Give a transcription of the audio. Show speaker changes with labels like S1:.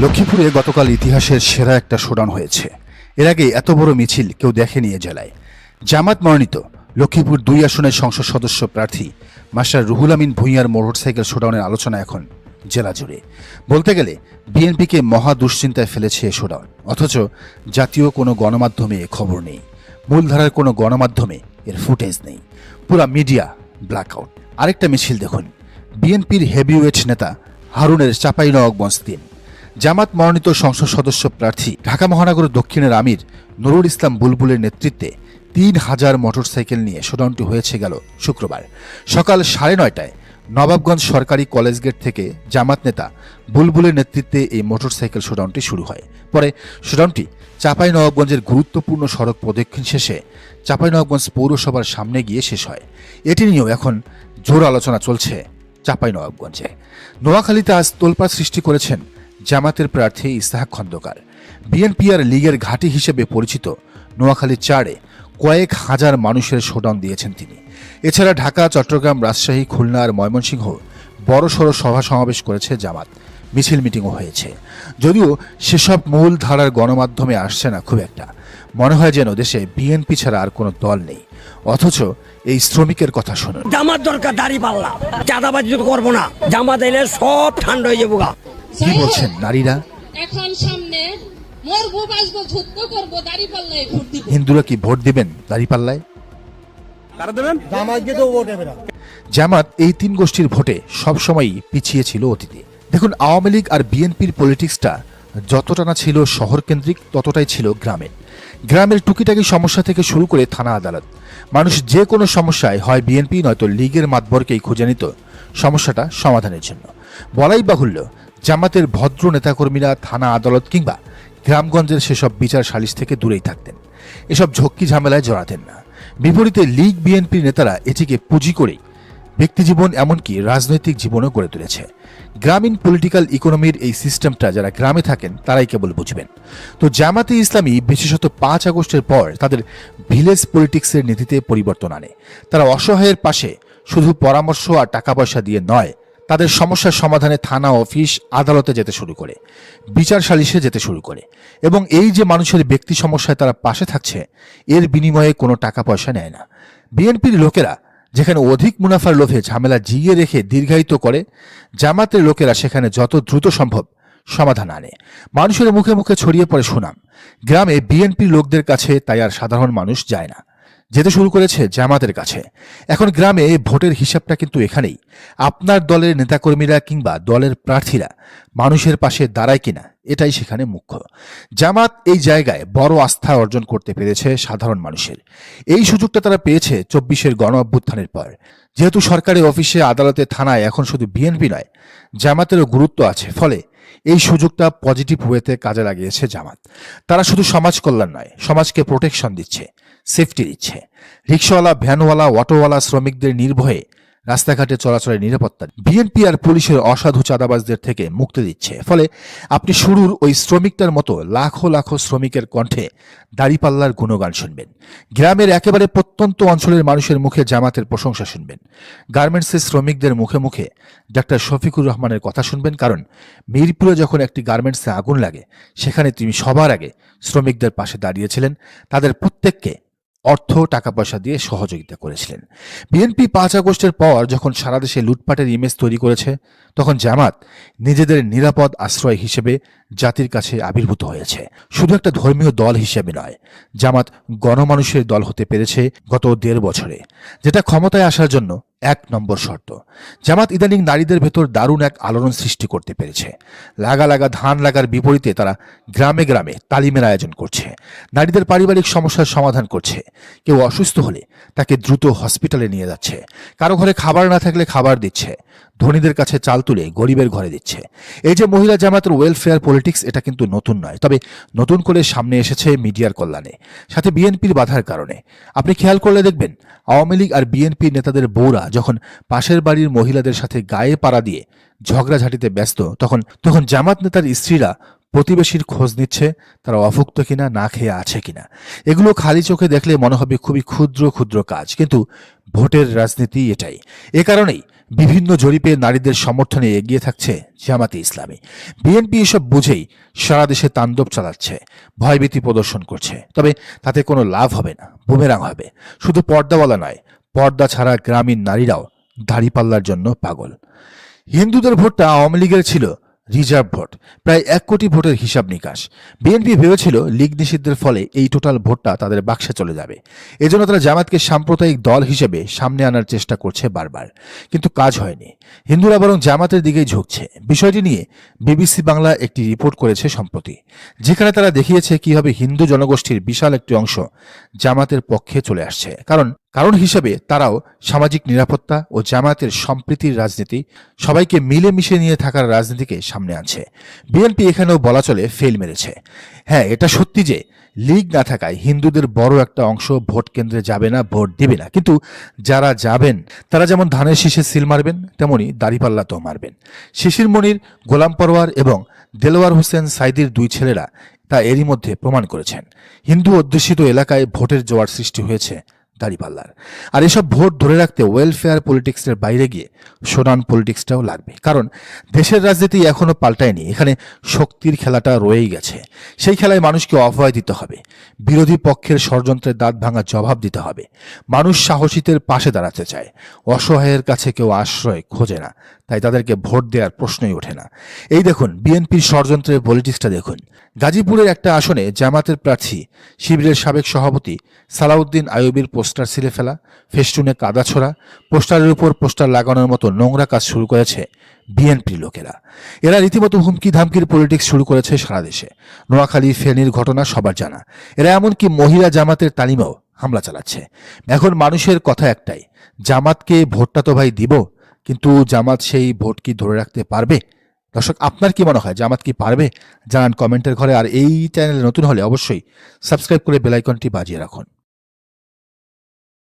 S1: লক্ষ্মীপুরে গতকাল ইতিহাসের সেরা একটা শোডাউন হয়েছে। এর আগে এত বড় মিছিল কেউ দেখেনি এ জেলায়। জামাত মনোনীত লক্ষ্মীপুর ২ আসনের সংসদ সদস্য প্রার্থী মাস্টার রুহুল আমিন ভূঁইয়ার মোটরসাইকেল শোডাউনের আলোচনা এখন জেলা জুড়ে। বলতে গেলে বিএনপিকে মহা দুশ্চিন্তায় ফেলেছে এ শোডাউন, অথচ জাতীয় কোনো গণমাধ্যমে এ খবর নেই, মূলধারার কোনো গণমাধ্যমে এর ফুটেজ নেই, পুরা মিডিয়া ব্ল্যাকআউট। আরেকটা মিছিল দেখুন, বিএনপির হেভিওয়েট নেতা হারুনের চাঁপাইনবাবগঞ্জ ৩। জামাত মনোনীত সংসদ সদস্য প্রার্থী ঢাকা মহানগর দক্ষিণের আমির নুরুল ইসলাম বুলবুলের নেতৃত্বে ৩,০০০ মোটরসাইকেল নিয়ে শোডাউনটি হয়েছে গেল শুক্রবার সকাল ৯:৩০টায় নবাবগঞ্জ সরকারি কলেজ গেট থেকে জামাত নেতা বুলবুলের নেতৃত্বে এই মোটরসাইকেল শোডাউনটি শুরু হয়। পরে শোডাউনটি চাঁপাইনবাবগঞ্জের গুরুত্বপূর্ণ সড়ক প্রদক্ষিণ শেষে চাঁপাইনবাবগঞ্জ পৌরসভার সামনে গিয়ে শেষ হয়। এটি নিয়েও এখন জোর আলোচনা চলছে চাঁপাইনবাবগঞ্জে। নোয়াখালীতে আজ তোলপাড় সৃষ্টি করেছেন জামাতের প্রার্থী ইসহাক খন্দকার। বিএনপি আর লীগের ঘাঁটি হিসেবে পরিচিত নোয়াখালী ৪-এ কয়েক হাজার মানুষের শোডাউন দিয়েছেন তিনি। এছাড়া ঢাকা, চট্টগ্রাম, রাজশাহী, খুলনা আর ময়মনসিংহ বড়সড় সভা সমাবেশ করেছে জামাত, মিছিল মিটিংও হয়েছে। যদিও সেসব মূল ধারার গণমাধ্যমে আসছে না খুব একটা, মনে হয় যেন দেশে বিএনপি ছাড়া আর কোনো দল নেই। অথচ এই শ্রমিকের কথা শুনুন।
S2: জামাত দরকার, দাড়ি পাল্লা, চাঁদাবাজি তো করবো না, জামাত এলে সব ঠান্ডা হয়ে যাবো।
S1: কি বলছেন নারীরা?
S3: এখন সামনে মরবো, বাঁচবো, যুদ্ধ করবো, দাড়ি পাল্লায় ভোট দিব।
S1: হিন্দুরা কি ভোট দিবেন দাড়ি পাল্লায়? জামাত এই ৩ গোষ্ঠীর ভোটে সবসময়ই পিছিয়ে ছিল অতীতে। দেখুন, আওয়ামী লীগ আর বিএনপির পলিটিক্সটা যতটা না ছিল শহর কেন্দ্রিক, ততটাই ছিল গ্রামের। গ্রামের টুকিটাকি সমস্যা থেকে শুরু করে থানা আদালত, মানুষ যে কোনো সমস্যায় হয় বিএনপি নয়তো লীগের মাতবরকেই খুঁজে নিত সমস্যাটা সমাধানের জন্য। বলাই বাহুল্য, জামাতের ভদ্র নেতাকর্মীরা থানা আদালত কিংবা গ্রামগঞ্জের সেসব বিচার সালিশ থেকে দূরেই থাকতেন, এসব ঝক্কি ঝামেলায় জড়াতেন না। বিপরীতে লীগ বিএনপির নেতারা এটিকে পুঁজি করেই ব্যক্তিজীবন এমনকি রাজনৈতিক জীবনও গড়ে তুলেছে। গ্রামীণ পলিটিক্যাল ইকোনমির এই সিস্টেমটা যারা গ্রামে থাকেন তারাই কেবল বুঝবেন। তো জামাতে ইসলামী বিশেষত ৫ আগস্টের পর তাদের ভিলেজ পলিটিক্সের নীতিতে পরিবর্তন আনে। তারা অসহায়ের পাশে শুধু পরামর্শ আর টাকা পয়সা দিয়ে নয়, তাদের সমস্যার সমাধানে থানা, অফিস, আদালতে যেতে শুরু করে, বিচার সালিশে যেতে শুরু করে। এবং এই যে মানুষের ব্যক্তি সমস্যায় তারা পাশে থাকছে, এর বিনিময়ে কোনো টাকা পয়সা নেয় না। বিএনপির লোকেরা যেখানে অধিক মুনাফার লোভে ঝামেলা জিইয়ে রেখে দীর্ঘায়িত করে, জামাতের লোকেরা সেখানে যত দ্রুত সম্ভব সমাধান আনে। মানুষের মুখে মুখে ছড়িয়ে পড়ে সুনাম। গ্রামে বিএনপির লোকদের কাছে তাই আর সাধারণ মানুষ যায় না, যেতে শুরু করেছে জামাতের কাছে। এখন গ্রামে ভোটের হিসাবটা কিন্তু এখানেই। আপনার দলের নেতাকর্মীরা কিংবা দলের প্রার্থীরা মানুষের পাশে দাঁড়ায় কিনা, এটাই সেখানে মুখ্য। জামাত এই জায়গায় বড় আস্থা অর্জন করতে পেরেছে সাধারণ মানুষের। এই সুযোগটা তারা পেয়েছে ২৪-এর গণ অভ্যুত্থানের পর। যেহেতু সরকারি অফিসে, আদালতে, থানায় এখন শুধু বিএনপি নয়, জামাতেরও গুরুত্ব আছে, ফলে এই সুযোগটা পজিটিভ ওয়েতে কাজে লাগিয়েছে জামাত। তারা শুধু সমাজ কল্যাণ নয়, সমাজকে প্রোটেকশন দিচ্ছে, সেফটি দিচ্ছে। রিক্সাওয়ালা, ভ্যানওয়ালা, অটোওয়ালা শ্রমিকদের নির্ভয়ে রাস্তাঘাটে চলাচলের নিরাপত্তা বিএনপি আর পুলিশের অসাধু চাঁদাবাজদের থেকে মুক্তি দিচ্ছে। ফলে আপনি শুরুর ওই শ্রমিকটার মতো লাখো লাখো শ্রমিকের কণ্ঠে দাড়িপাল্লার গুণগান শুনবেন। গ্রামের একেবারে প্রত্যন্ত অঞ্চলের মানুষের মুখে জামাতের প্রশংসা শুনবেন। গার্মেন্টসের শ্রমিকদের মুখে মুখে ডাক্তার শফিকুর রহমানের কথা শুনবেন, কারণ মিরপুরে যখন একটি গার্মেন্টসে আগুন লাগে, সেখানে তিনি সবার আগে শ্রমিকদের পাশে দাঁড়িয়েছিলেন, তাদের প্রত্যেককে অর্থ, টাকা পয়সা দিয়ে সহযোগিতা করেছিলেন। বিএনপি ৫ আগস্টের পর যখন সারা দেশে লুটপাটের ইমেজ তৈরি করেছে, তখন জামাত নিজেদের নিরাপদ আশ্রয় হিসেবে জাতির কাছে আবির্ভূত হয়েছে। শুধু একটা ধর্মীয় দল হিসেবে নয়, জামাত গণমানুষের দল হতে পেরেছে গত ১.৫ বছরে, যেটা ক্ষমতায় আসার জন্য ১ নম্বর শর্ত। জামাত ইদানিং নারীদের ভেতর দারুণ এক আলোড়ন সৃষ্টি করতে পেরেছে। লাগা লাগা ধান লাগার বিপরীতে তারা গ্রামে গ্রামে তালিমের আয়োজন করছে, নারীদের পারিবারিক সমস্যার সমাধান করছে। কেউ অসুস্থ হলে তাকে দ্রুত হসপিটালে নিয়ে যাচ্ছে, কারো ঘরে খাবার না থাকলে খাবার দিচ্ছে, ধনীদের কাছে চাল তুলে গরিবের ঘরে দিচ্ছে। এই যে মহিলা জামাতের ওয়েলফেয়ার পলিটিক্স, এটা কিন্তু নতুন নয়, তবে নতুন করে সামনে এসেছে মিডিয়ার কল্যাণে, সাথে বিএনপির বাধার কারণে। আপনি খেয়াল করলে দেখবেন, আওয়ামী লীগ আর বিএনপির নেতাদের বউরা যখন পাশের বাড়ির মহিলাদের সাথে গায়ে পাড়া দিয়ে ঝগড়াঝাটিতে ব্যস্ত, তখন জামাত নেতার স্ত্রীরা প্রতিবেশীর খোঁজ নিচ্ছে, তারা অভুক্ত কিনা, না খেয়ে আছে কিনা। এগুলো খালি চোখে দেখলে মনে হবে খুবই ক্ষুদ্র ক্ষুদ্র কাজ, কিন্তু ভোটের রাজনীতি এটাই। এ কারণেই বিভিন্ন জরিপে নারীদের সমর্থনে এগিয়ে থাকছে জামাতে ইসলামী। বিএনপি এসব বুঝেই সারা দেশে তাণ্ডব চালাচ্ছে, ভয়ভীতি প্রদর্শন করছে। তবে তাতে কোনো লাভ হবে না, বুমেরাং হবে। শুধু পর্দাওয়ালা নয়, পর্দা ছাড়া গ্রামীণ নারীরাও দাড়িপাল্লার জন্য পাগল। হিন্দুদের ভোটটা আওয়ামী লীগের ছিল রিজার্ভ ভোট, প্রায় 1 কোটি ভোটের হিসাব নিকাশ। বিএনপি ভেবেছিল লীগ নিষিদ্ধের ফলে এই টোটাল ভোটটা তাদের বাক্সে চলে যাবে। এজন্য তারা জামাতকে সাম্প্রদায়িক দল হিসেবে সামনে আনার চেষ্টা করছে বারবার, কিন্তু কাজ হয়নি। হিন্দুরা বরং জামাতের দিকেই ঝুঁকছে। বিষয়টি নিয়ে বিবিসি বাংলা একটি রিপোর্ট করেছে সম্প্রতি, যেখানে তারা দেখিয়েছে কিভাবে হিন্দু জনগোষ্ঠীর বিশাল একটি অংশ জামাতের পক্ষে চলে আসছে। কারণ হিসেবে তারাও সামাজিক নিরাপত্তা ও জামায়াতের সম্প্রীতির রাজনীতি, সবাইকে মিলেমিশে নিয়ে থাকার রাজনীতিকে সামনে আনছে। বিএনপি এখানেও বলা চলে ফেল মেরেছে। হ্যাঁ, এটা সত্যি যে লীগ না থাকায় হিন্দুদের বড় একটা অংশ ভোট কেন্দ্রে যাবে না, ভোট দেবে না। কিন্তু যারা যাবেন তারা যেমন ধানের শীষে সিল মারবেন, তেমনি দাড়িপাল্লাতেও মারবেন। শিশির মনির, গোলাম পরওয়ার এবং দেলোয়ার হোসেন সাইদির 2 ছেলেরা তা এরই মধ্যে প্রমাণ করেছেন। হিন্দু অধ্যুষিত এলাকায় ভোটের জোয়ার সৃষ্টি হয়েছে দাড়িপাল্লার। আর এসব ভোট ধরে রাখতে ওয়েলফেয়ার পলিটিক্সের বাইরে গিয়ে সোনান পলিটিক্সটাও লাগবে। কারণ দেশের রাজনীতি এখনো পাল্টায়নি, এখানে শক্তির খেলাটা রয়েই গেছে। সেই খেলায় মানুষকে অভয় দিতে হবে, বিরোধী পক্ষের ষড়যন্ত্রের দাঁত ভাঙা জবাব দিতে হবে। মানুষ সাহসীদের পাশে দাঁড়াতে চায়, অসহায়ের কাছে কেউ আশ্রয় খোঁজে না, তাই তাদেরকে ভোট দেওয়ার প্রশ্নই ওঠে না। এই দেখুন বিএনপির ষড়যন্ত্রের পলিটিক্সটা দেখুন। গাজীপুরের একটা আসনে জামাতের প্রার্থী শিবিরের সাবেক সভাপতি সালাউদ্দিন আইয়ুবীর পোস্টার ছিঁড়ে ফেলা, ফেস্টুনে কাদা ছোড়া, পোস্টারের উপর পোস্টার লাগানোর মতো নোংরা কাজ শুরু করেছে বিএনপির লোকেরা। এরা রীতিমতো হুমকি ধামকির পলিটিক্স শুরু করেছে সারা দেশে। নোয়াখালী, ফেনীর ঘটনা সবার জানা। এরা এমনকি মহিলা জামাতের তালিমেও হামলা চালাচ্ছে। এখন মানুষের কথা একটাই, জামাতকে ভোটটা তো ভাই দিব, কিন্তু জামাত সেই ভোট কি ধরে রাখতে পারবে? দর্শক, আপনার কি মনে হয়, জামাত কি পারবে? জানান কমেন্টের ঘরে। আর এই চ্যানেলে নতুন হলে অবশ্যই সাবস্ক্রাইব করে বেল আইকনটি বাজিয়ে রাখুন।